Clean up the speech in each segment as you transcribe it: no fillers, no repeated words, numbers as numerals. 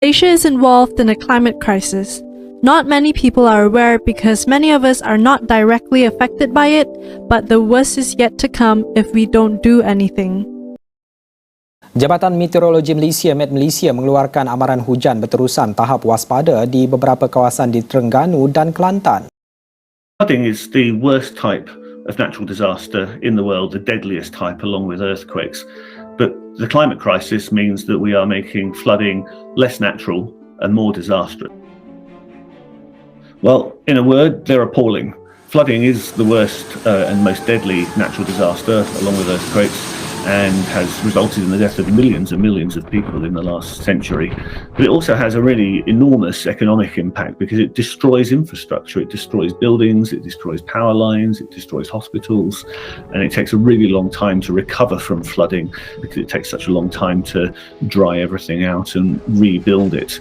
Asia is involved in a climate crisis. Not many people are aware because many of us are not directly affected by it, but the worst is yet to come if we don't do anything. Jabatan Meteorologi Malaysia (MET Malaysia) mengeluarkan amaran hujan berterusan tahap waspada di beberapa kawasan di Terengganu dan Kelantan. Flooding is the worst type of natural disaster in the world, the deadliest type along with earthquakes. But the climate crisis means that we are making flooding less natural and more disastrous. Well, in a word, they're appalling. Flooding is the worst and most deadly natural disaster, along with earthquakes, and has resulted in the death of millions and millions of people in the last century. But it also has a really enormous economic impact because it destroys infrastructure, it destroys buildings, it destroys power lines, it destroys hospitals, and it takes a really long time to recover from flooding because it takes such a long time to dry everything out and rebuild it.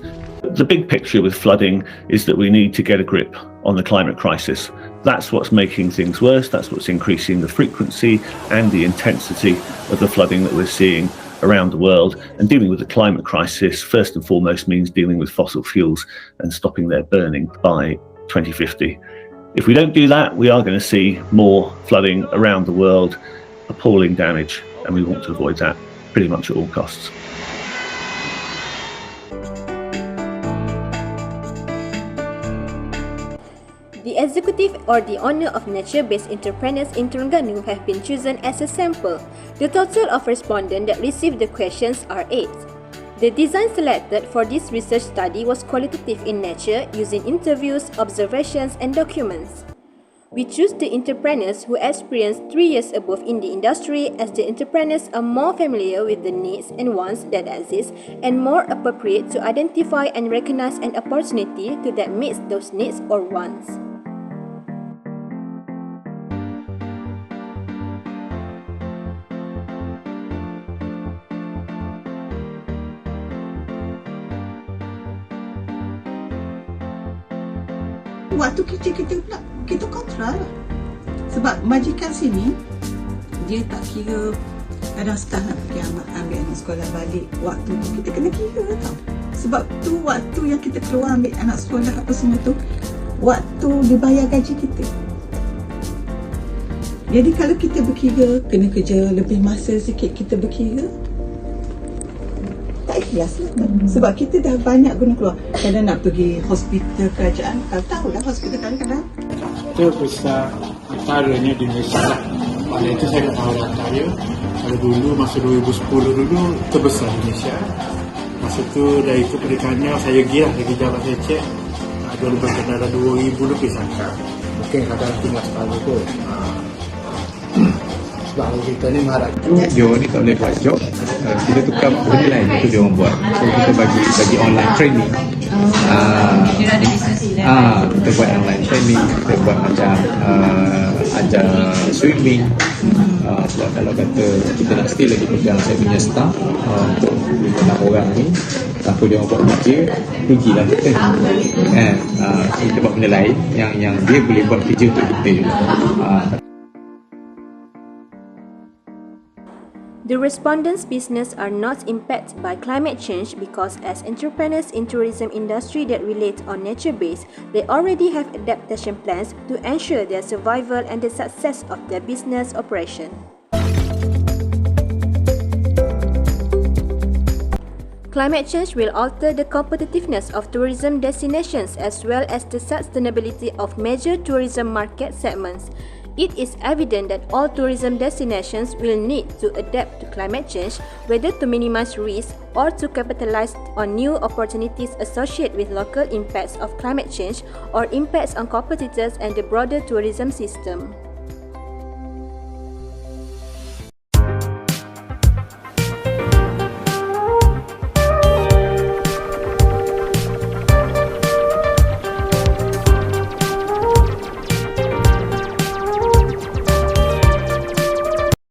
The big picture with flooding is that we need to get a grip on the climate crisis. That's what's making things worse, that's what's increasing the frequency and the intensity of the flooding that we're seeing around the world. And dealing with the climate crisis, first and foremost, means dealing with fossil fuels and stopping their burning by 2050. If we don't do that, we are going to see more flooding around the world, appalling damage, and we want to avoid that pretty much at all costs. The executive or the owner of nature-based entrepreneurs in Terengganu have been chosen as a sample. The total of respondents that received the questions are 8. The design selected for this research study was qualitative in nature, using interviews, observations and documents. We choose the entrepreneurs who experienced 3 years above in the industry, as the entrepreneurs are more familiar with the needs and wants that exist and more appropriate to identify and recognize an opportunity that meets those needs or wants. Waktu kita pula kita kontra lah. Sebab majikan sini dia tak kira kadang staff nak pergi ambil anak sekolah balik, waktu tu kita kena kira tau. Sebab tu waktu yang kita keluar ambil anak sekolah apa semua tu, waktu dibayar gaji kita. Jadi kalau kita berkira, kena kerja lebih masa sikit kita berkira, tak ikhlas lah. Sebab kita dah banyak guna keluar. Kadang nak pergi hospital kerajaan, kau tahu lah hospital kadang-kadang. Itu besar antaranya di Malaysia lah. Oleh itu saya nak tahu antara. Kalau dulu masa 2010 dulu terbesar di Malaysia. Masa tu dari keperikaannya saya pergi lah, lagi jabat saya cek. Ada lebih kendaraan 2,000 lebih sangka. Mungkin kadang tinggal setahun tu. Sebab kita ni mengharap dia ni tak boleh buat job, kita tukar benda lain itu dia orang buat. So kita bagi online training. Kita buat online training, kita buat macam ajar swimming. Sebab kalau kata kita nak still lagi pegang saya punya staff untuk 5 orang ni, tanpa dia orang buat kerja, rugilah kita. Kita buat benda lain yang dia boleh buat kerja untuk kita juga. The respondents' business are not impacted by climate change because as entrepreneurs in tourism industry that relate on nature-based, they already have adaptation plans to ensure their survival and the success of their business operation. Climate change will alter the competitiveness of tourism destinations as well as the sustainability of major tourism market segments. It is evident that all tourism destinations will need to adapt to climate change, whether to minimize risk or to capitalize on new opportunities associated with local impacts of climate change or impacts on competitors and the broader tourism system.